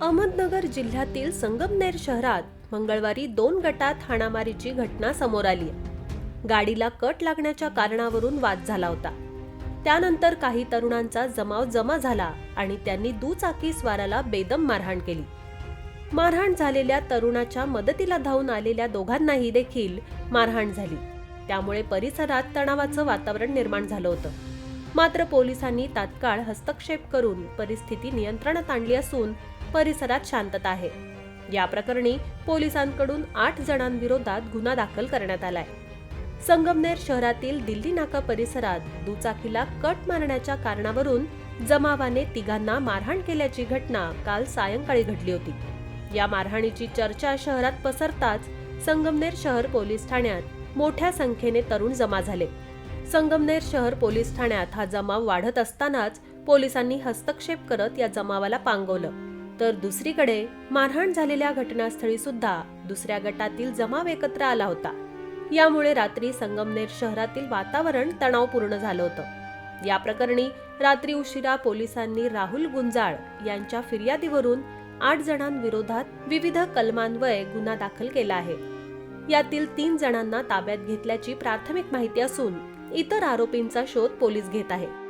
अहमदनगर जिल्ह्यातील संगमनेर शहरात मंगळवारी 2 गटात हाणामारीची घटना समोर आली. गाडीला कट लागण्याच्या कारणावरून वाद झाला होता. त्यानंतर काही तरुणांचा जमाव जमा झाला आणि त्यांनी दुचाकी स्वाराला बेदम मारहाण केली. मारहाण झालेल्या तरुणाच्या मदतीला धावून आलेल्या दोघांनाही देखील मारहाण झाली. त्यामुळे परिसरात तणावाचं वातावरण निर्माण झालं होतं. मात्र पोलिसांनी तात्काळ हस्तक्षेप करून परिस्थिती नियंत्रणात आणली असून परिसरात शांतता आहे. या प्रकरणी पोलिसांकडून 8 जणांविरोधात गुन्हा दाखल करण्यात आलाय. संगमनेर शहरातील दिल्ली नाका परिसरात दुचाकीला कट मारण्याच्या कारणावरून जमावाने तिघांना मारहाण केल्याची घटना काल सायंकाळी घडली होती. या मारहाणीची चर्चा शहरात पसरताच संगमनेर शहर पोलीस ठाण्यात मोठ्या संख्येने तरुण जमा झाले. संगमनेर शहर पोलीस ठाण्यात हा जमाव वाढत असतानाच पोलिसांनी हस्तक्षेप करत या जमावाला पांगवलं. तर दुसरीकडे मारहाण झालेल्या घटनास्थळी सुद्धा दुसऱ्या गटातील जमाव एकत्र आला होता. यामुळे रात्री संगमनेर शहरातील वातावरण तणावपूर्ण झालं होतं. या प्रकरणी रात्री उशिरा पोलिसांनी राहुल गुंजाळ यांच्या फिर्यादीवरून 8 जणांविरोधात विविध कलमान्वये गुन्हा दाखल केला आहे. यातील 3 जणांना ताब्यात घेतल्याची प्राथमिक माहिती असून इतर आरोपींचा शोध पोलीस घेत आहेत.